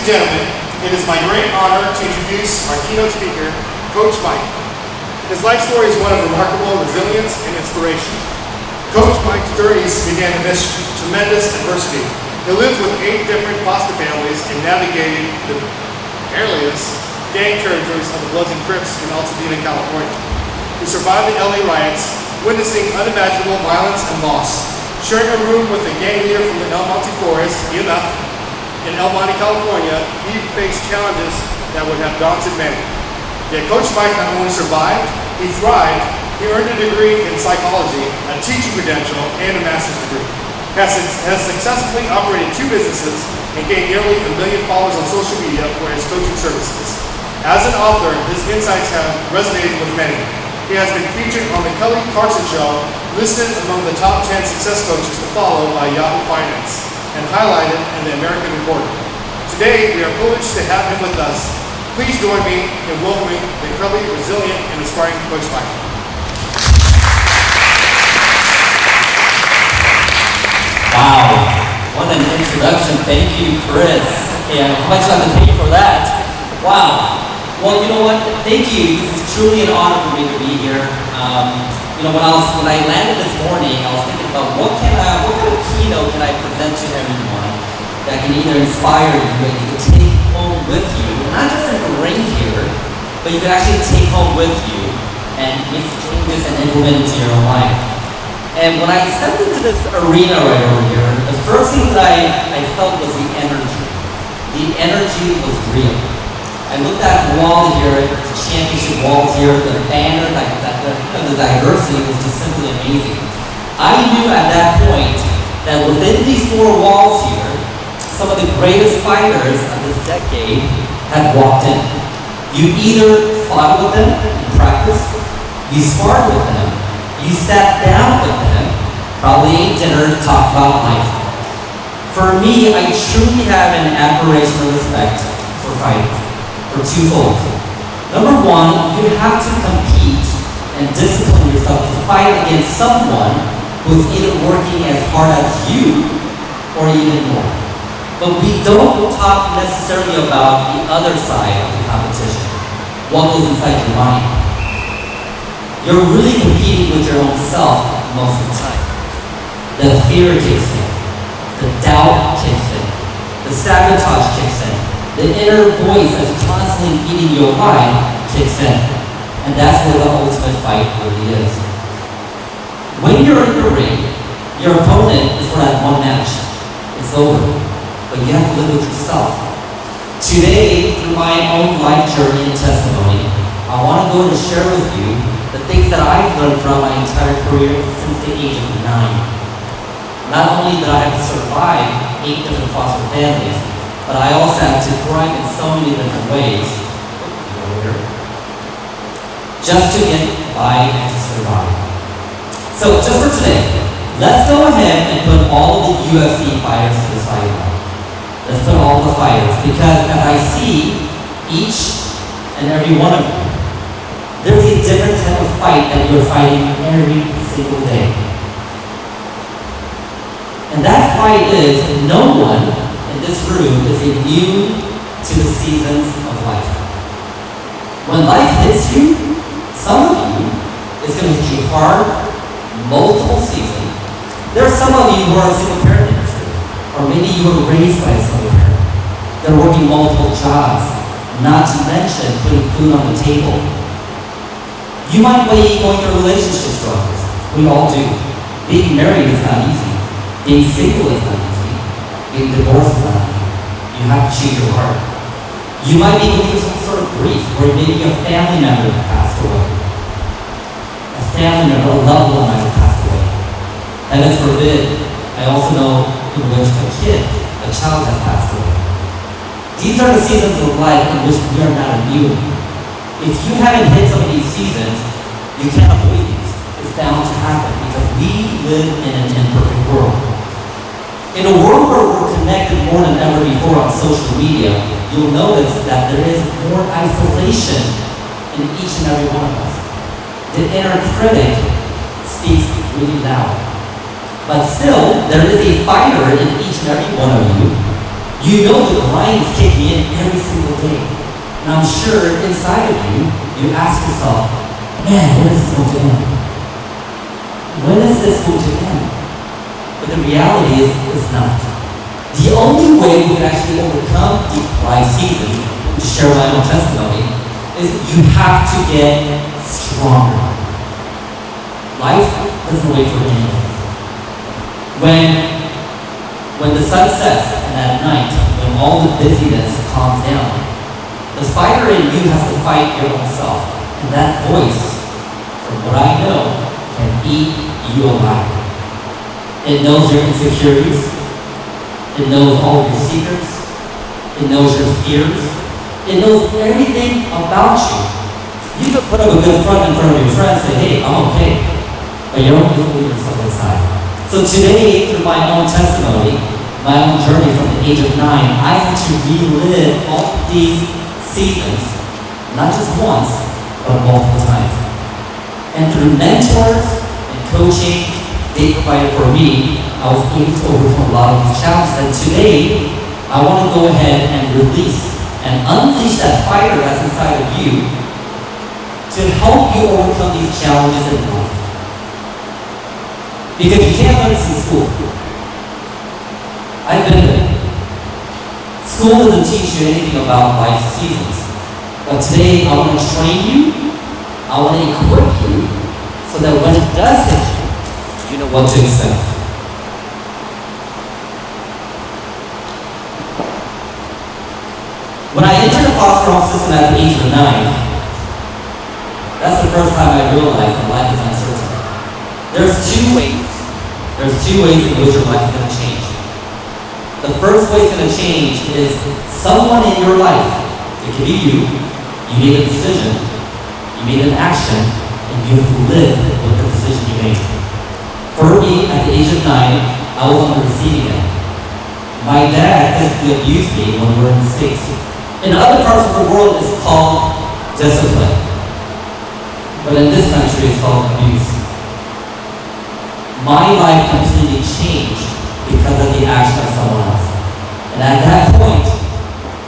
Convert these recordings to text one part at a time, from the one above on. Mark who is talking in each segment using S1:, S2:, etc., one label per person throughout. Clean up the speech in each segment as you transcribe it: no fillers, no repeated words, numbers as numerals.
S1: gentlemen, it is my great honor to introduce our keynote speaker, Coach Mike. His life story is one of remarkable resilience and inspiration. Coach Mike's journeys began amidst tremendous adversity. He lived with 8 different foster families and navigated the perilous gang territories of the Bloods and Crips in Altadena, California. He survived the LA riots, witnessing unimaginable violence and loss. Sharing a room with a gang leader from the El Monte Forest, EMF, in El Monte, California, he faced challenges that would have daunted many. Yet Coach Mike not only survived, he thrived. He earned a degree in psychology, a teaching credential, and a master's degree. Has successfully operated 2 businesses and gained nearly 1 million followers on social media for his coaching services. As an author, his insights have resonated with many. He has been featured on the Kelly Clarkson Show, listed among the top 10 success coaches to follow by Yahoo Finance, and highlighted in the American Reporter. Today, we are privileged to have him with us. Please join me in welcoming the incredibly resilient and inspiring Coach Mike.
S2: Wow, what an introduction. Thank you, Chris. Yeah, how much do I have to pay for that? Wow. Well, you know what? Thank you. This is truly an honor for me to be here. When I landed this morning, I was thinking about what kind of keynote can I present to everyone that can either inspire you and you can take home with you, not just in the ring here, but you can actually take home with you and make changes and implement into your own life. And when I stepped into this arena right over here, the first thing that I felt was the energy. The energy was real. I looked at the wall here, the championship walls here, the banner, the diversity was just simply amazing. I knew at that point that within these 4 walls here, some of the greatest fighters of this decade had walked in. You either fought with them in practice, you sparred with them, you sat down with them, probably ate dinner, talked about life. For me, I truly have an admiration and respect for fighters, for 2-fold. Number 1, you have to compete and discipline yourself to fight against someone who's either working as hard as you or even more. But we don't talk necessarily about the other side of the competition, what goes inside your mind. You're really competing with your own self most of the time. The fear kicks in, the doubt kicks in, the sabotage kicks in, the inner voice that's constantly eating you alive kicks in. And that's where the ultimate fight really is. When you're in the ring, your opponent is for that one match. It's over. But you have to live with yourself. Today, through my own life journey and testimony, I want to go and share with you the things that I've learned throughout my entire career since the age of 9. Not only did I have to survive 8 different foster families, but I also had to thrive in so many different ways just to get by and to survive. So just for today, let's go ahead and put all the UFC fighters to the side. Let's put all the fighters, because as I see each and every one of you, there's a different type of fight that you're fighting every single day. And that fight is no one in this room is immune to the seasons of life. When life hits you, some of you, it's going to hit you hard, multiple seasons. There are some of you who are single parent in this room, or maybe you were raised by a single parent. They're working multiple jobs, not to mention putting food on the table. You might be going through relationship struggles. We all do. Being married is not easy. Being single is not easy. Being divorced is not easy. You have to choose your heart. You might be going through some sort of grief where maybe a family member passed away. A family member, a loved one might have passed away. Heaven forbid, I also know in which a child has passed away. These are the seasons of life in which we are not immune. If you haven't hit some of these seasons, you can't avoid these. It's bound to happen because we live in an imperfect world. In a world where we're connected more than ever before on social media, you'll notice that there is more isolation in each and every one of us. The inner critic speaks really loud. But still, there is a fighter in each and every one of you. You know the grind is kicking in every single day. And I'm sure inside of you, you ask yourself, man, when is this going to end? When is this going to end? But the reality is, it's not. The only way we can actually overcome deep dry season, to share my own testimony, is you have to get stronger. Life doesn't wait for anyone. When the sun sets and at night, when all the busyness calms down, the fighter in you has to fight your own self. And that voice, from what I know, can eat you alive. It knows your insecurities. It knows all your secrets. It knows your fears. It knows everything about you. You could put up a good front in front of your friends and say, hey, I'm okay. But you don't believe yourself inside. So today, through my own testimony, my own journey from the age of 9, I had to relive all these seasons, not just once, but multiple times. And through mentors and coaching they provided for me, I was able to overcome a lot of these challenges. And today, I want to go ahead and release and unleash that fire that's inside of you to help you overcome these challenges in life. Because you can't learn this in school. I've been there. School doesn't teach you anything about life seasons. But today, I want to train you, I want to equip you, so that when it does hit you, you know what to expect. When I entered the foster home system at the age of 9, that's the first time I realized that life is uncertain. There's two ways in which your life is going to change. The first way it's going to change is someone in your life, it could be you made a decision, you made an action, and you have to live with the decision you made. For me, at the age of 9, I was on the receiving end. My dad physically abused me when we were in the States. In other parts of the world, it's called discipline. But in this country, it's called abuse. My life completely changed because of the action of someone else. And at that point,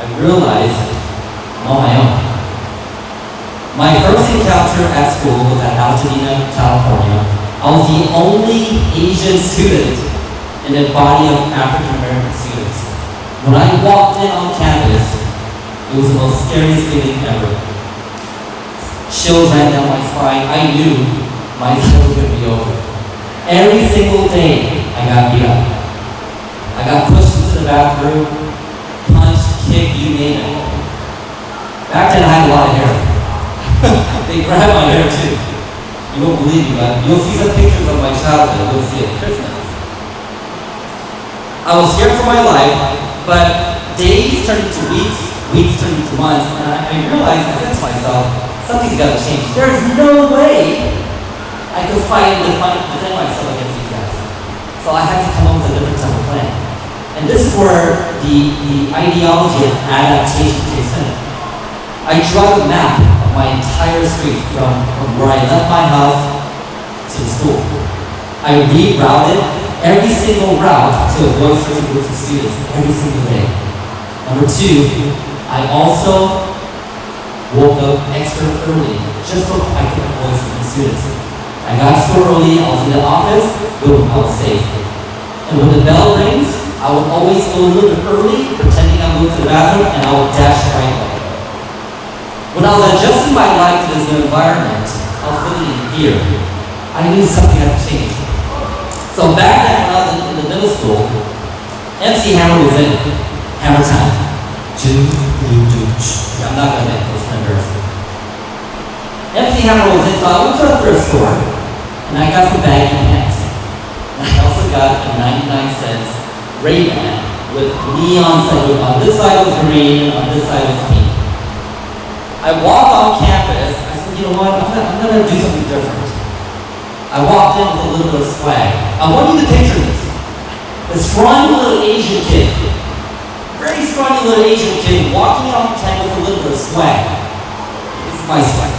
S2: I realized I'm on my own. My first encounter at school was at Altadena, California. I was the only Asian student in a body of African American students. When I walked in on campus, it was the most scariest feeling ever. Chills ran down my spine. I knew my life was going to be over. Every single day, I got beat up. I got pushed into the bathroom, punched, kicked, you name it. Back then, I had a lot of hair. They grabbed my hair too. You won't believe me, but you'll see some pictures of my childhood. You'll see it at Christmas. I was scared for my life, but days turned into weeks turned into months, and I realized, I said to myself, something's got to change. There's no way I could fight and defend myself against these guys. So I had to come up with a different type of plan. And this is where the ideology of adaptation kicks in. I drew out a map of my entire street from where I left my house to the school. I rerouted every single route to avoid certain groups of students every single day. Number 2, I also woke up extra early just so I could avoid certain students. I got to school early, I was in the office, boom, I was safe. And when the bell rings, I would always go a little bit early, pretending I'm going to the bathroom, and I would dash right away. When I was adjusting my life to this new environment, I was living in fear. I knew something had to change. So back then, when I was in the middle school, MC Hammer was in. Hammer time. I'm not going to make this embarrassing. MC Hammer was in, so I went to a thrift store, and I got some baggy pants. And I also got a 99-cent Ray-Ban with neon signs. On this side was green, and on this side was pink. I walked on campus, I said, you know what, I'm gonna do something different. I walked in with a little bit of swag. I want you to picture this. This scrawny little Asian kid, very scrawny little Asian kid walking on campus with a little bit of swag. This is my swag.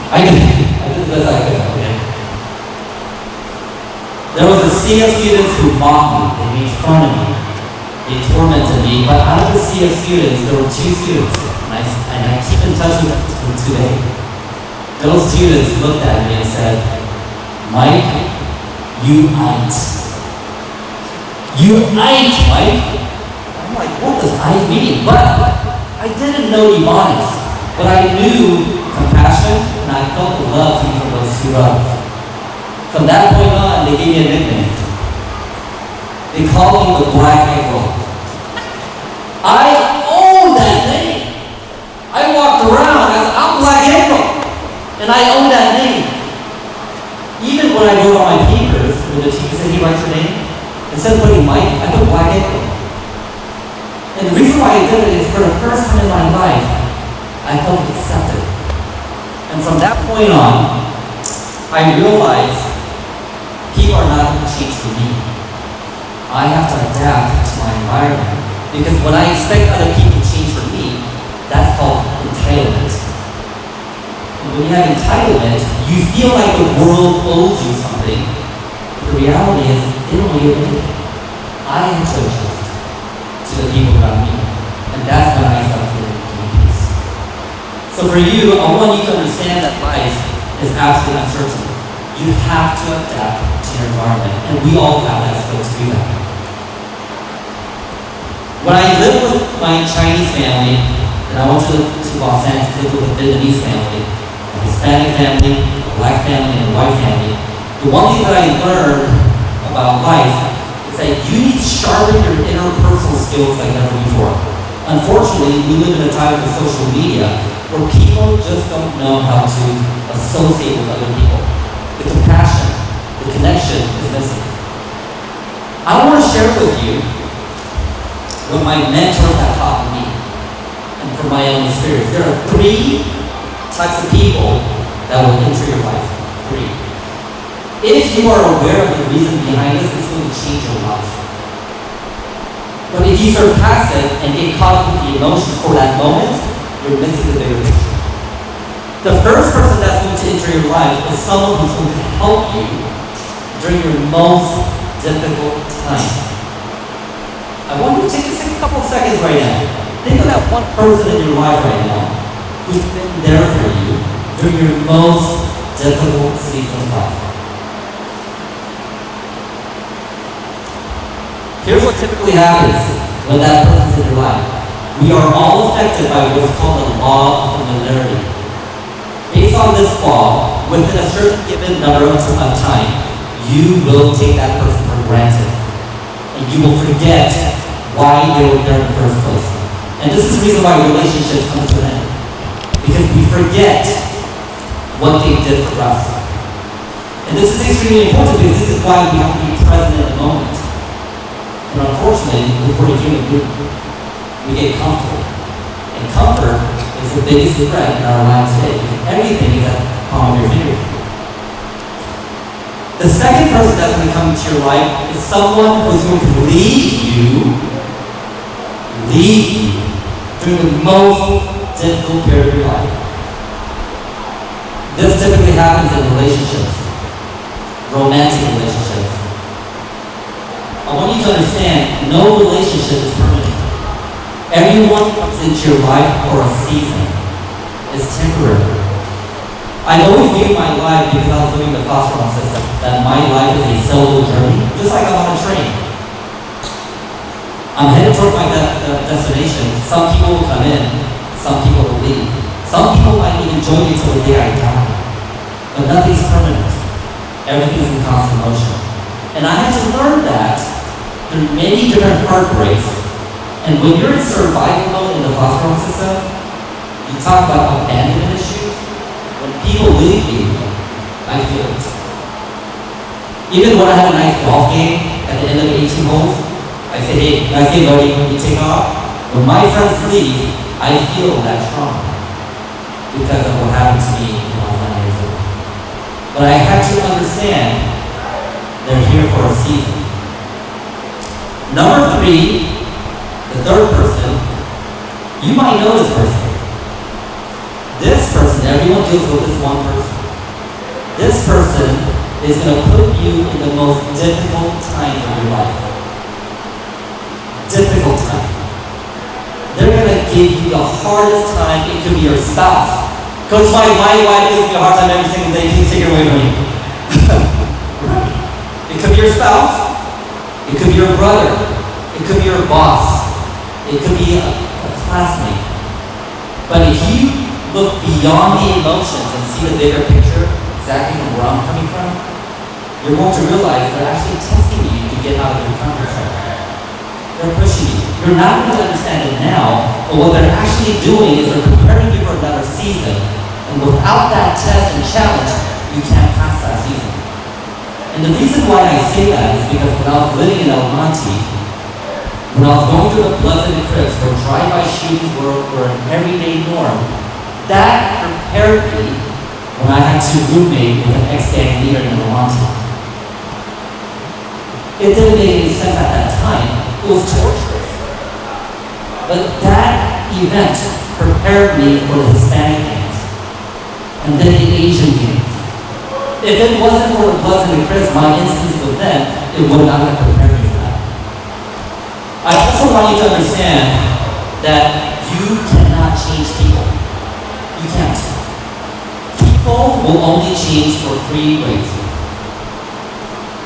S2: I did the best I could, okay? There was a sea of students who mocked me, they made fun of me, They tormented me, but out of the sea of students, there were two students, and I keep in touch with them today. Those students looked at me and said, Mike, you ain't. You ain't, Mike. I'm like, what does I mean? But I didn't know mnemonics, but I knew compassion, and I felt the love coming from those two brothers. From that point on, they gave me a nickname. They called me the Black April. I own that name. I walked around as I'm Black April, and I own that name. Even when I wrote on my papers, when the teacher said, "Hey, write your name," instead of putting Mike, I put Black April. And the reason why I did it is for the first time in my life, I felt accepted. And from that point on, I realized people are not going to change for me. I have to adapt to my environment. Because when I expect other people to change for me, that's called entitlement. And when you have entitlement, you feel like the world owes you something. But the reality is, they don't owe you anything. I have to adjust to the people around me. And that's when I start feeling peace. So for you, I want you to understand that life is absolutely uncertain. You have to adapt to your environment. And we all have that skill to do that. When I lived with my Chinese family, and I went to Los Angeles to live with a Vietnamese family, a Hispanic family, a Black family, and a white family, the one thing that I learned about life is that you need to sharpen your interpersonal skills like never before. Unfortunately, we live in a time of social media where people just don't know how to associate with other people. The compassion, the connection is missing. I want to share with you what my mentors have taught me, and from my own experience. There are 3 types of people that will enter your life. 3. If you are aware of the reason behind this, it's going to change your life. But if you surpass it and get caught up with the emotions for that moment, you're missing the bigger picture. The first person that's going to enter your life is someone who's going to help you during your most difficult time. I want you to take just a couple of seconds right now. Think of that one person in your life right now who's been there for you during your most difficult season of life. Here's what typically happens when that person's in your life. We are all affected by what's called the law of familiarity. Based on this law, within a certain given number of time, you will take that person for granted. And you will forget why they were there in the first place. And this is the reason why relationships come to an end. Because we forget what they did for us. And this is extremely important because this is why we have to be present in the moment. And unfortunately, we're a human being. We get comfortable. And comfort is the biggest threat in our lives today. Because everything is at the palm of your finger. The second person that's going to come into your life is someone who's going to leave you during the most difficult period of your life. This typically happens in relationships, romantic relationships. I want you to understand, no relationship is permanent. Everyone comes into your life for a season. It's temporary. I always viewed my life, because I was doing the foster home system, that my life is a solo journey, just like I'm on a train. I'm headed toward my destination. Some people will come in, some people will leave. Some people might even join me till the day I die. But nothing's permanent. Everything's in constant motion. And I had to learn that through many different heartbreaks. And when you're in survival mode in the foster home system, you talk about abandonment issues. When people leave you, I feel it. Even when I have a nice golf game at the end of 18 holes, I say, hey, nice game, buddy, you take off. When my friends leave, I feel that trauma because of what happened to me when I was 9 years old. But I had to understand they're here for a season. Number 3, the third person, you might know this person. This person, everyone deals with this one person. This person is going to put you in the most difficult time of your life. Difficult give you the hardest time, it could be your spouse. Coach Mike, my wife gives me a hard time every single day. Please take her away from me. It could be your spouse. It could be your brother. It could be your boss. It could be a classmate. But if you look beyond the emotions and see the bigger picture, exactly from where I'm coming from, you're going to realize they're actually testing you to get out of your comfort zone. They're pushing you. You're not going to understand it now, but what they're actually doing is they're preparing you for another season. And without that test and challenge, you can't pass that season. And the reason why I say that is because when I was living in El Monte, when I was going through the Pleasant Eclipse, where drive-by shootings were an everyday norm, that prepared me when I had to roommate with an ex-gang leader in El Monte. It didn't make any sense at that time. It was torturous. But that event prepared me for the Hispanic games and then the Asian games. If it wasn't for the Pleasant Eclipse, my instance with them, it would not have prepared me for that. I also want you to understand that you cannot change people. You can't. People will only change for 3 ways.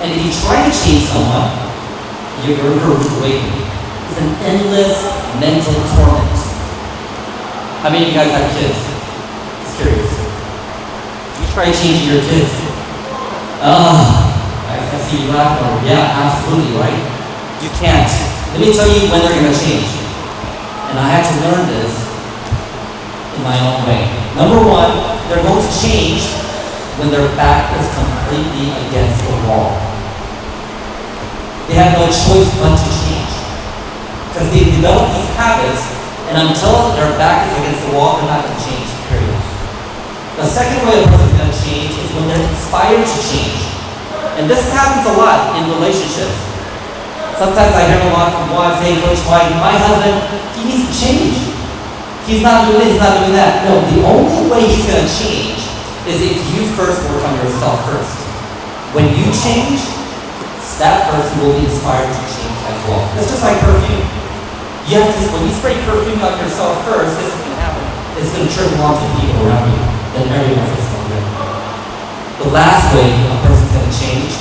S2: And if you try to change someone, you're going to awaken. It's an endless mental torment. How many of you guys have kids? Just curious. You try changing your kids. I see you laughing. Yeah, absolutely, right? You can't. Let me tell you when they're going to change. And I had to learn this in my own way. Number 1, they're going to change when their back is completely against the wall. They have no choice but to change. Because they've developed these habits, and until their back is against the wall, they're not going to change, period. The second way a person is going to change is when they're inspired to change. And this happens a lot in relationships. Sometimes I hear a lot from wives, hey, Coach Mike, my husband, he needs to change. He's not doing this, he's not doing that. No, the only way he's going to change is if you first work on yourself first. When you change, that person will be inspired to change as well. It's just like perfume. You have to, when you spray perfume on yourself first, this is going to happen. It's going to trickle onto the people around you. Then everyone's going to do it. The last way a person's going to change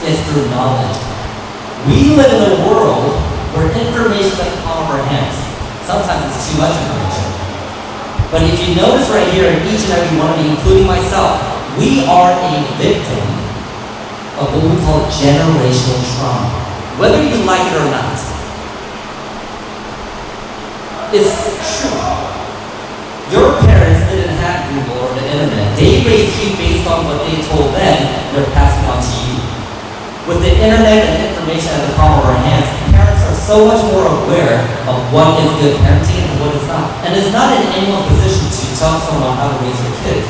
S2: is through knowledge. We live in a world where information is at the palm of our hands. Sometimes it's too much information. But if you notice right here, in each and every one of you, including myself, we are a victim of what we call generational trauma. Whether you like it or not. It's true. Your parents didn't have Google or the internet. They raised you based on what they told them, they're passing on to you. With the internet and information at the palm of our hands, parents are so much more aware of what is good parenting and what is not. And it's not in anyone's position to tell someone how to raise their kids.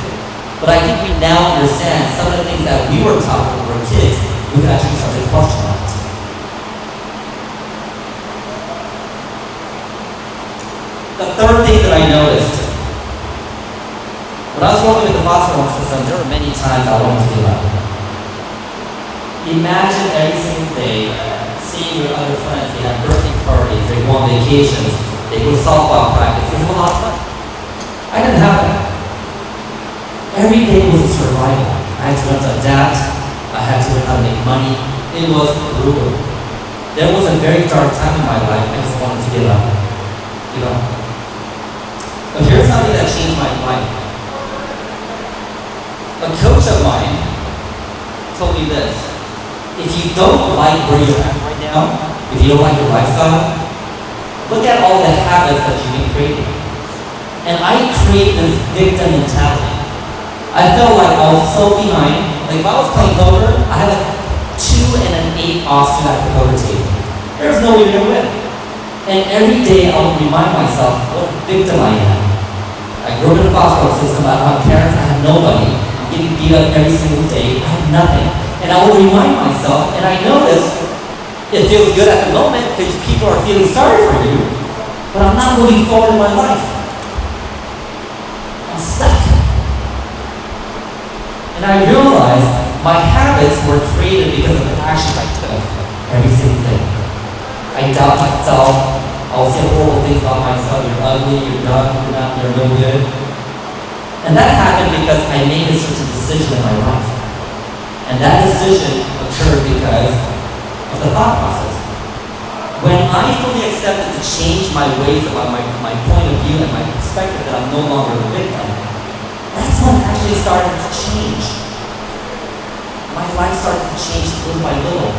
S2: But I think we now understand some of the things that we were taught when we were kids, we can actually start to question that. The third thing that I noticed, when I was working with the foster home system, there were many times I wanted to give up. Imagine every single day seeing your other friends, they have birthday parties, they go on vacations, they go softball practice, they have a lot of fun. I didn't have that. Every day was a survival. I had to learn to adapt. I had to learn how to make money. It was brutal. There was a very dark time in my life. I just wanted to give up. You know. But here's something that changed my life. A coach of mine told me this. If you don't like where you're at right now, if you don't like your lifestyle, look at all the habits that you've been creating. And I create this victim mentality. I felt like I was so behind. Like if I was playing poker, I had a 2 and an 8 offsuit at the poker table. There's no way to win. And every day I would remind myself what a victim I am. I grew up in a foster home system. I don't have parents. I have nobody. I'm getting beat up every single day. I have nothing. And I would remind myself, and I notice it feels good at the moment because people are feeling sorry for you, but I'm not moving forward in my life. I'm stuck. And I realized my habits were created because of the actions I took every single day. I doubt myself. I was I'll say horrible things about myself. You're ugly, you're dumb, you're no good. And that happened because I made a certain decision in my life. And that decision occurred because of the thought process. When I fully accepted to change my ways about my point of view and my perspective that I'm no longer a victim, that's when it actually started to change. My life started to change little by little.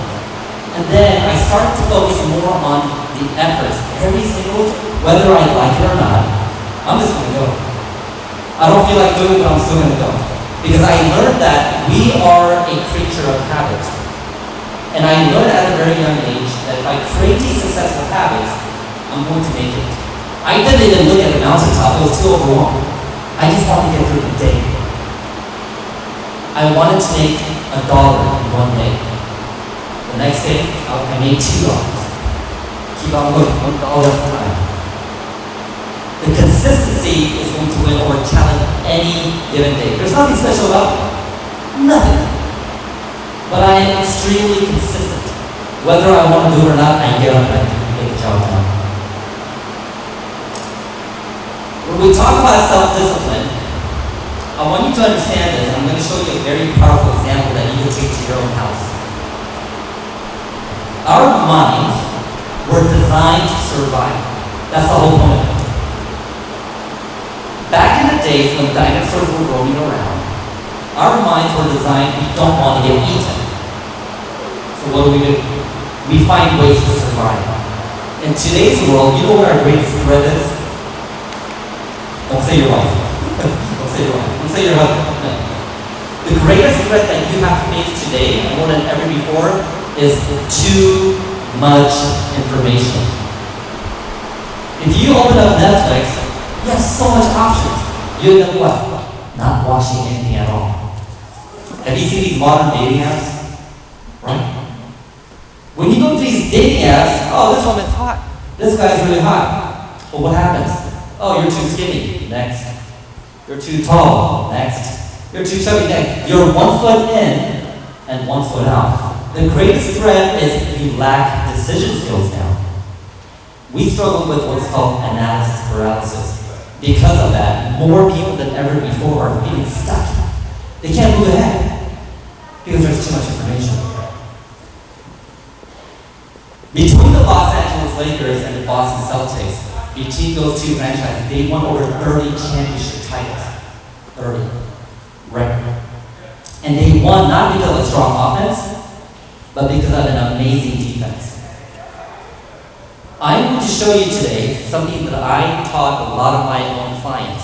S2: And then I started to focus more on the efforts. Every single, whether I like it or not, I'm just going to go. I don't feel like doing it, but I'm still going to go. Because I learned that we are a creature of habit. And I learned at a very young age that if I create these successful habits, I'm going to make it. I didn't even look at the mountaintop. It was too overwhelming. I just wanted to get through the day. I wanted to make $1 in one day. The next day, I made $2. Keep on going, $1 at a time. The consistency is going to win over challenge any given day. There's nothing special about it. Nothing. But I am extremely consistent. Whether I want to do it or not, I get up and I get the job done. When we talk about self-discipline, I want you to understand this. I'm going to show you a very powerful example that you can take to your own house. Our minds were designed to survive. That's the whole point of it. Back in the days when dinosaurs were roaming around, our minds were designed, we don't want to get eaten. So what do? We find ways to survive. In today's world, you know what our greatest threat is? Don't say your wife. Don't say your wife. Don't say your husband. No. The greatest threat that you have to face today, more than ever before, is too much information. If you open up Netflix, you have so much options. You end up what? Not watching anything at all. Have you seen these modern dating apps? Right? When you go to these dating apps, oh, this woman's hot. This guy's really hot. Well, what happens? Oh, you're too skinny. Next. You're too tall. Next. You're too chubby. Next. You're 1 foot in and 1 foot out. The greatest threat is you lack decision skills now. We struggle with what's called analysis paralysis. Because of that, more people than ever before are feeling stuck. They can't move ahead because there's too much information. Between the Los Angeles Lakers and the Boston Celtics, between those two franchises, they won over 30 championship titles. 30. Right. And they won not because of a strong offense, but because of an amazing defense. I'm going to show you today something that I taught a lot of my own clients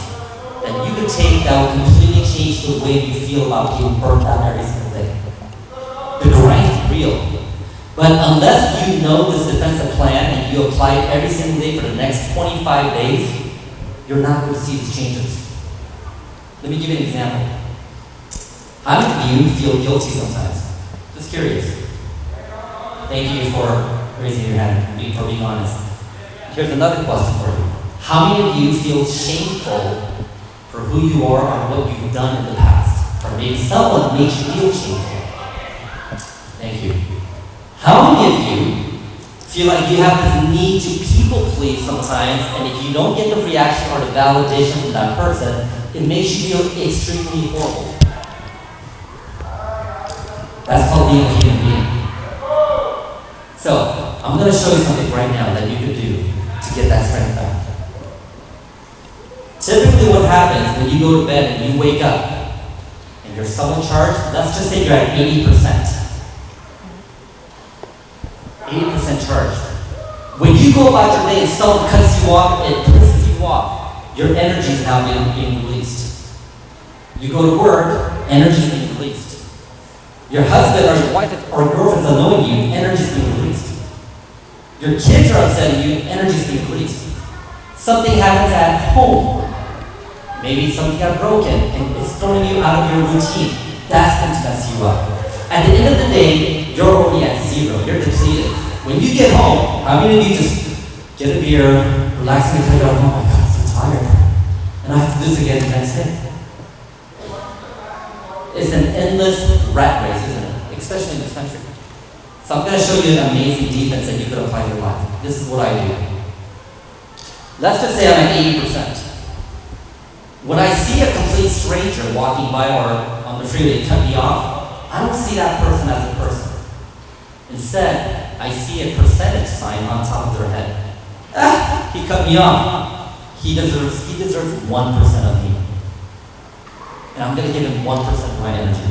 S2: that you can take that will completely change the way you feel about getting burnt out every single day. The grind is real. But unless you know this defensive plan and you apply it every single day for the next 25 days, you're not going to see these changes. Let me give you an example. How many of you feel guilty sometimes? Just curious. Thank you for raising your hand and for being honest. Here's another question for you. How many of you feel shameful for who you are or what you've done in the past? Or maybe someone made you feel shameful. Thank you. How many of you feel like you have this need to people please sometimes, and if you don't get the reaction or the validation from that person, it makes you feel extremely horrible? That's called being a human being. So, I'm going to show you something right now that you can do to get that strength back. Typically what happens when you go to bed and you wake up and you're somewhat charged, let's just say you're at 80%. 80% charged. When you go about your day and someone cuts you off, it pisses you off, your energy is now being released. You go to work, energy is being released. Your husband or your wife or your girlfriend is annoying you, energy is being released. Your kids are upsetting you, energy is being released. Something happens at home. Maybe something got broken and it's throwing you out of your routine. That's going to mess you up. At the end of the day, you're already at zero. You're depleted. When you get home, how many of you just get a beer, relax and think, oh my God, I'm so tired. And I have to do this again the next day. It's an endless rat race, isn't it? Especially in this country. So I'm going to show you an amazing defense that you could apply in your life. This is what I do. Let's just say I'm at 80%. When I see a complete stranger walking by or on the freeway cut me off, I don't see that person as a person. Instead, I see a percentage sign on top of their head. Ah, he cut me off. He deserves 1% of me. And I'm going to give him 1% of my energy.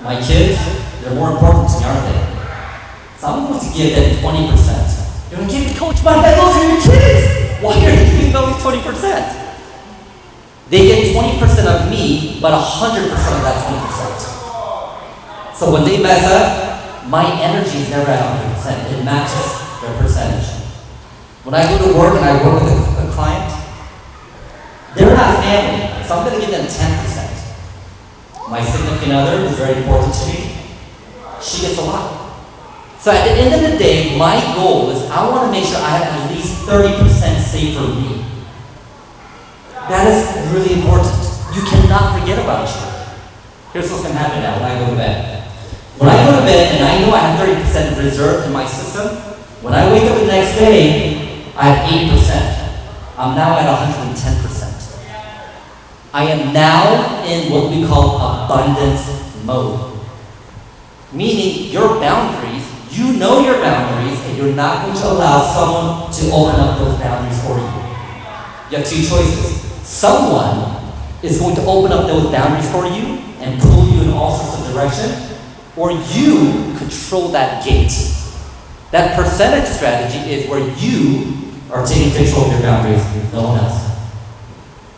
S2: My kids, they're more important to me, aren't they? So I'm going to give them 20%. You're going to give me, Coach Mike, those are your kids. Why are you giving them 20%? They get 20% of me, but 100% of that 20%. So when they mess up, my energy is never at 100%. It matches their percentage. When I go to work and I work with a client, they're not family, so I'm going to give them 10%. My significant other is very important to me. She gets a lot. So at the end of the day, my goal is I want to make sure I have at least 30% saved for me. That is really important. You cannot forget about you. Here's what's going to happen now when I go to bed. When I go to bed and I know I have 30% reserved in my system, when I wake up the next day, I have 80%. I'm now at 110%. I am now in what we call abundance mode. Meaning your boundaries, you know your boundaries, and you're not going to allow someone to open up those boundaries for you. You have two choices. Someone is going to open up those boundaries for you and pull you in all sorts of directions, or you control that gate. That percentage strategy is where you are taking control of your boundaries, no one else.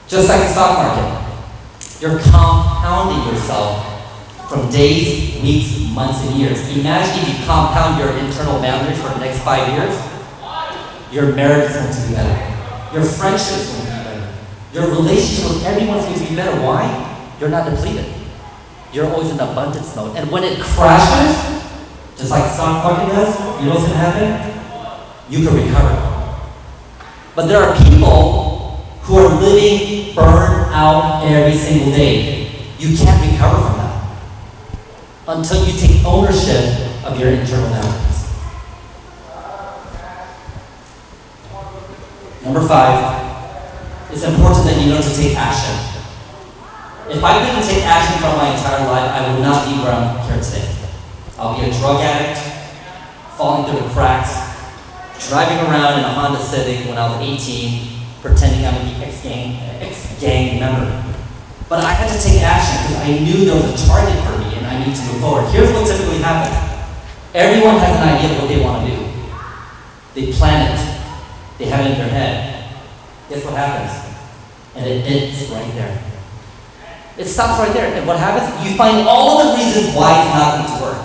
S2: Just like the stock market, you're compounding yourself from days, weeks, months, and years. Imagine if you compound your internal boundaries for the next 5 years, your marriage is going to be better. Your friendship is going to be better. Your relationship with everyone is going to be better. Why? You're not depleted. You're always in abundance mode. And when it crashes, just like the stock market does, you know what's going to happen? You can recover. But there are people who are living burned out every single day. You can't recover from that until you take ownership of your internal boundaries. Number 5, it's important that you learn to take action. If I didn't take action from my entire life, I would not be where I'm here today. I'll be a drug addict, falling through the cracks, driving around in a Honda Civic when I was 18, pretending I'm an ex-gang member. But I had to take action because I knew there was a target for me and I need to move forward. Here's what typically happens. Everyone has an idea of what they want to do. They plan it. They have it in their head. Guess what happens? And it ends right there. It stops right there. And what happens? You find all of the reasons why it's not going to work.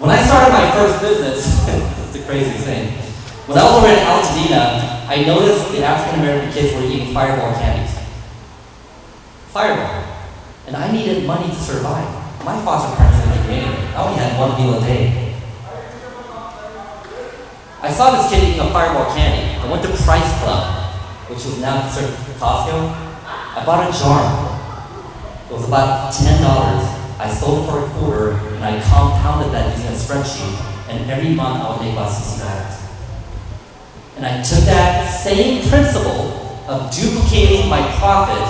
S2: When I started my first business, it's the craziest thing. When I was over in Altadena, I noticed the African American kids were eating Fireball candies. Fireball. And I needed money to survive. My foster parents didn't give me anything. I only had one meal a day. I saw this kid eating a Fireball candy. I went to Price Club, which was now considered Costco. I bought a jar. It was about $10. I sold it for $0.25, and I compounded that using a spreadsheet. And every month I would make about $60. And I took that same principle of duplicating my profit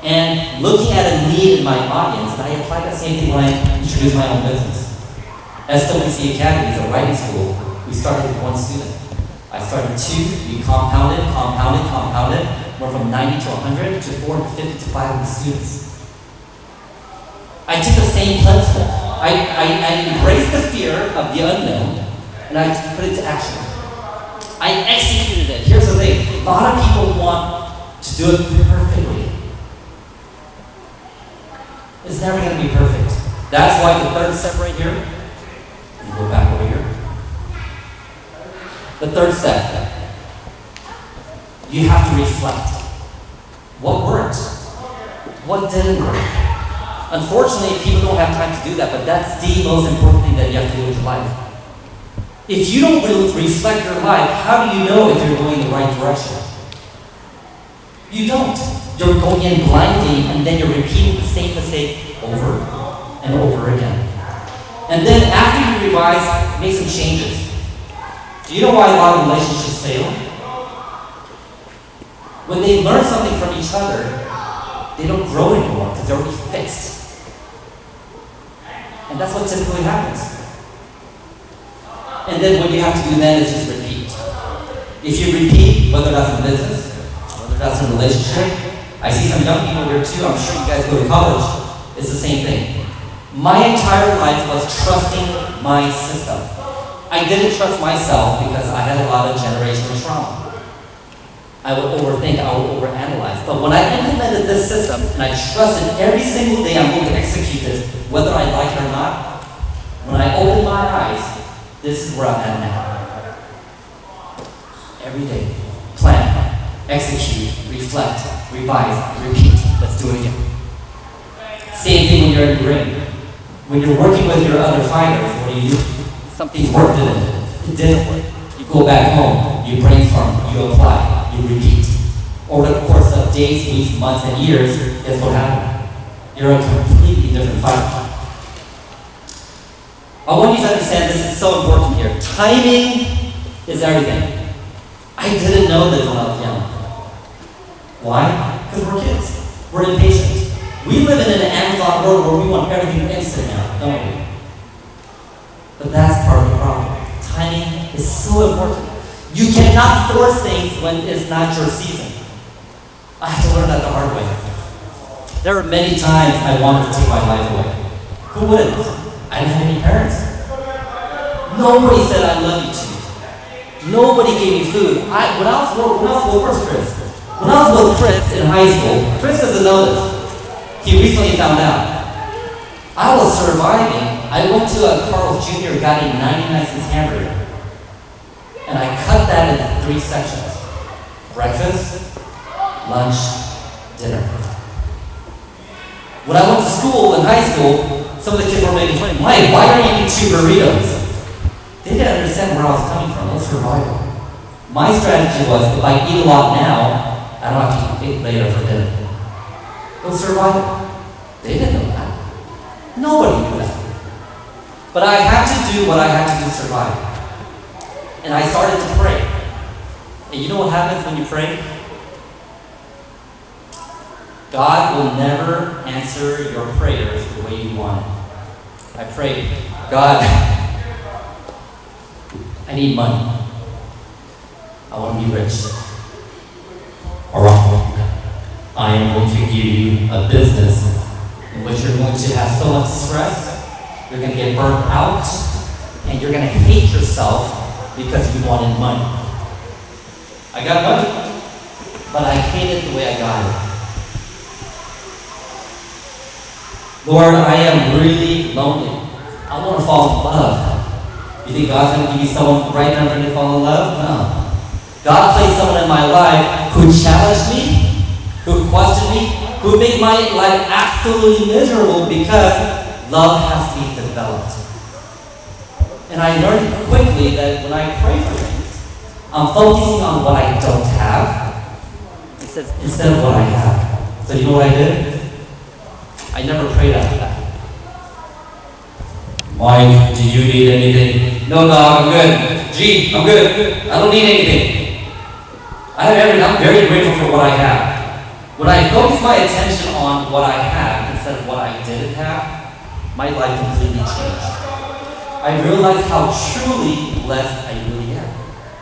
S2: and looking at a need in my audience, and I applied that same thing when I introduced my own business. SWC Academy is a writing school. We started with 1 student. I started 2, we compounded, went from 90 to 100 to 450 to 500 students. I took the same principle. I embraced the fear of the unknown, and I put it to action. I executed it. Here's the thing. A lot of people want to do it perfectly. It's never going to be perfect. That's why the third step right here, you go back over here. The third step, you have to reflect. What worked? What didn't work? Unfortunately, people don't have time to do that, but that's the most important thing that you have to do with your life. If you don't really reflect your life, how do you know if you're going in the right direction? You don't. You're going in blindly, and then you're repeating the same mistake over and over again. And then after you revise, make some changes. Do you know why a lot of relationships fail? When they learn something from each other, they don't grow anymore because they're already fixed. And that's what typically happens. And then what you have to do then is just repeat. If you repeat, whether that's in business, whether that's in a relationship, I see some young people here too, I'm sure you guys go to college, it's the same thing. My entire life was trusting my system. I didn't trust myself because I had a lot of generational trauma. I would overthink, I would overanalyze. But when I implemented this system and I trusted every single day I'm going to execute this, whether I like it or not, when I opened my eyes, this is where I'm at now. Every day, plan, execute, reflect, revise, repeat. Let's do it again. Same thing when you're in the ring. When you're working with your other fighters, what do? Something worked in it. It didn't work. You go back home, you brainstorm, you apply, you repeat. Over the course of days, weeks, months, and years, guess what happened? You're a completely different fighter. I want you to understand this is so important here. Timing is everything. I didn't know this when I was young. Why? Because we're kids. We're impatient. We live in an Amazon world where we want everything instant now, don't we? But that's part of the problem. Timing is so important. You cannot force things when it's not your season. I had to learn that the hard way. There were many times I wanted to take my life away. Who wouldn't? I didn't have any parents. Nobody said I love you to. Nobody gave me food. When I was with Chris in high school, Chris doesn't know this. He recently found out. I was surviving. I went to a Carl's Jr. got a 99-cent hamburger. And I cut that into 3 sections. Breakfast, lunch, dinner. When I went to school, in high school, some of the kids were making fun of me. Mike, why are you eating 2 burritos? They didn't understand where I was coming from. It was survival. My strategy was, if I eat a lot now, I don't have to eat later for dinner. It was survival. They didn't know that. Nobody knew that. But I had to do what I had to do to survive. And I started to pray. And you know what happens when you pray? God will never answer your prayers the way you want it. I prayed, God, I need money. I want to be rich. All right. I am going to give you a business in which you're going to have so much stress, you're going to get burnt out, and you're going to hate yourself because you wanted money. I got money, but I hated the way I got it. Lord, I am really lonely. I want to fall in love. You think God's going to give you someone right now ready to fall in love? No. God placed someone in my life who challenged me, who questioned me, who made my life absolutely miserable because love has to be developed. And I learned quickly that when I pray for things, I'm focusing on what I don't have instead of what I have. So you know what I did? I never prayed after that. Mike, do you need anything? No, dog, I'm good. Gee, I'm good. I don't need anything. I have everything. I'm very grateful for what I have. When I focus my attention on what I have instead of what I didn't have, my life completely changed. I realized how truly blessed I really am.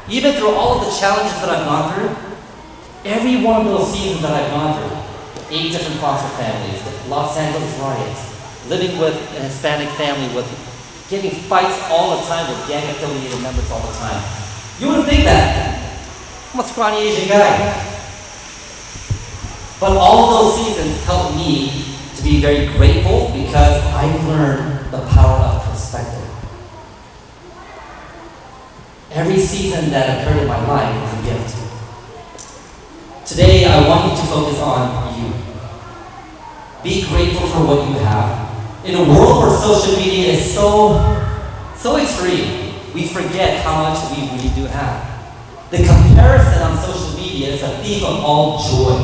S2: Even through all of the challenges that I've gone through, every one of those seasons that I've gone through, 8 different foster families, Los Angeles riots, living with a Hispanic family, with getting fights all the time with gang affiliated members all the time. You wouldn't think that. I'm a scrawny Asian guy. But all of those seasons helped me to be very grateful because I learned the power of perspective. Every season that occurred in my life was a gift. Today, I want you to focus on you. Be grateful for what you have. In a world where social media is so extreme, we forget how much we really do have. The comparison on social media is a thief of all joy.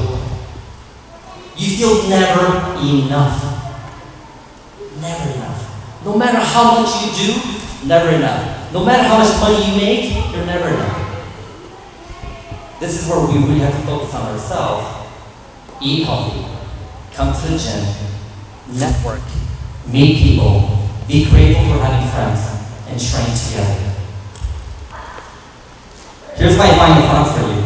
S2: You feel never enough. Never enough. No matter how much you do, never enough. No matter how much money you make, you're never enough. This is where we really have to focus on ourselves. Eat healthy, come to the gym, network, meet people, be grateful for having friends, and train together. Here's my final thoughts for you.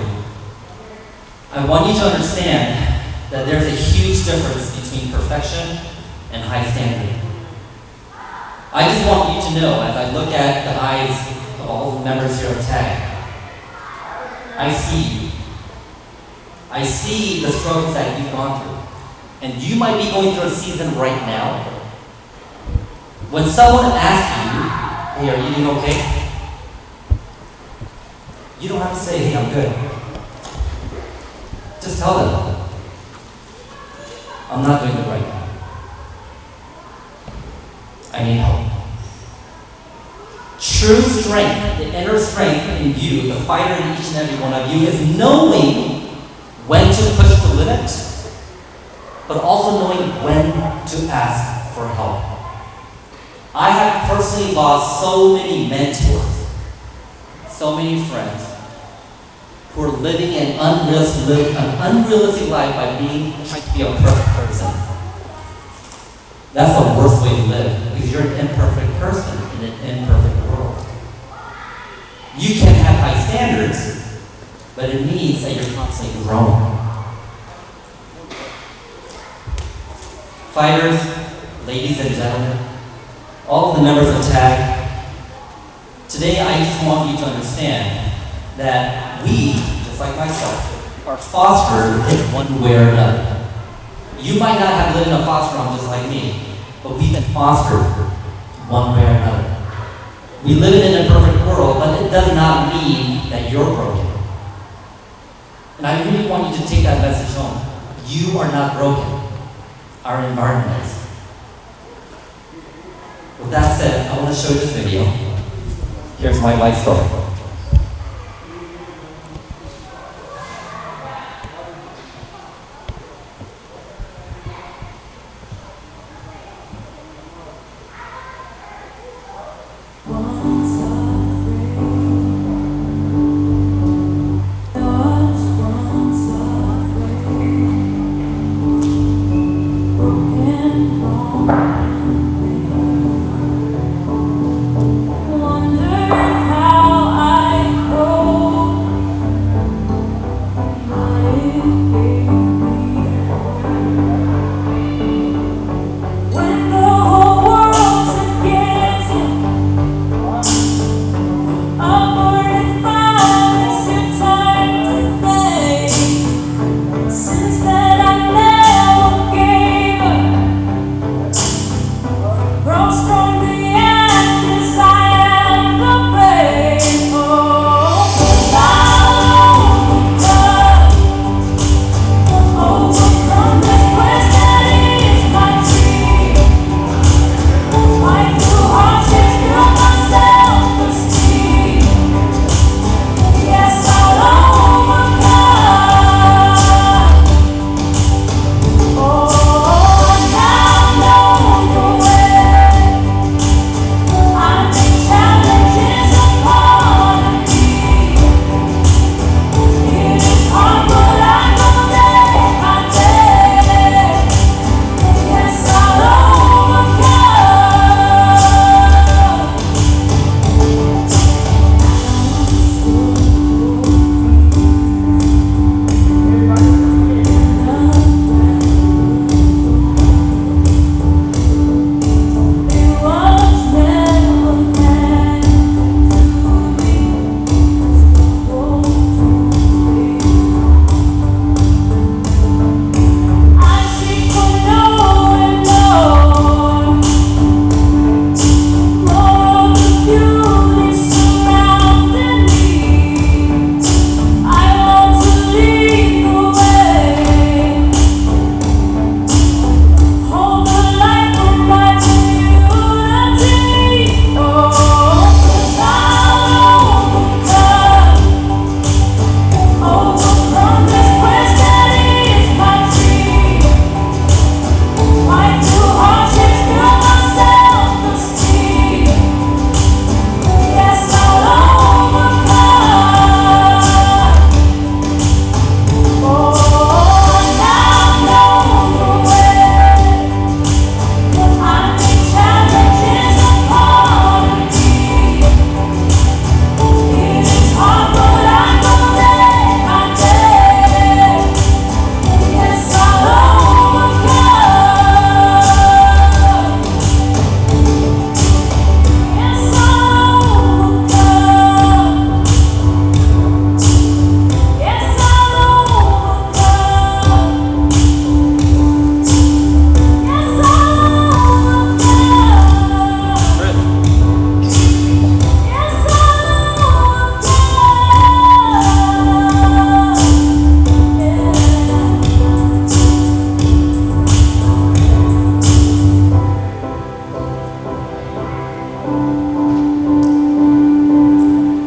S2: I want you to understand that there's a huge difference between perfection and high standard. I just want you to know, as I look at the eyes of all the members here of TAG, I see you. I see the struggles that you've gone through. And you might be going through a season right now. When someone asks you, hey, are you doing okay? You don't have to say, hey, I'm good. Just tell them, I'm not doing it right now. I need help. True strength, the inner strength in you, the fighter in each and every one of you, is knowing when to push the limit, but also knowing when to ask for help. I have personally lost so many mentors, so many friends, who are living an unrealistic life by trying to be a perfect person. That's the worst way to live, because you're an imperfect person in an imperfect world. You can have high standards, but it means that you're constantly growing. Fighters, ladies and gentlemen, all of the members of TAG, today I just want you to understand that we, just like myself, are fostered in one way or another. You might not have lived in a foster home just like me, but we've been fostered one way or another. We live in an imperfect world, but it does not mean that you're broken. And I really want you to take that message home. You are not broken. Our environment is. With that said, I want to show you this video. Here's my life story.
S3: Wondered how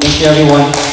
S2: Thank you, everyone.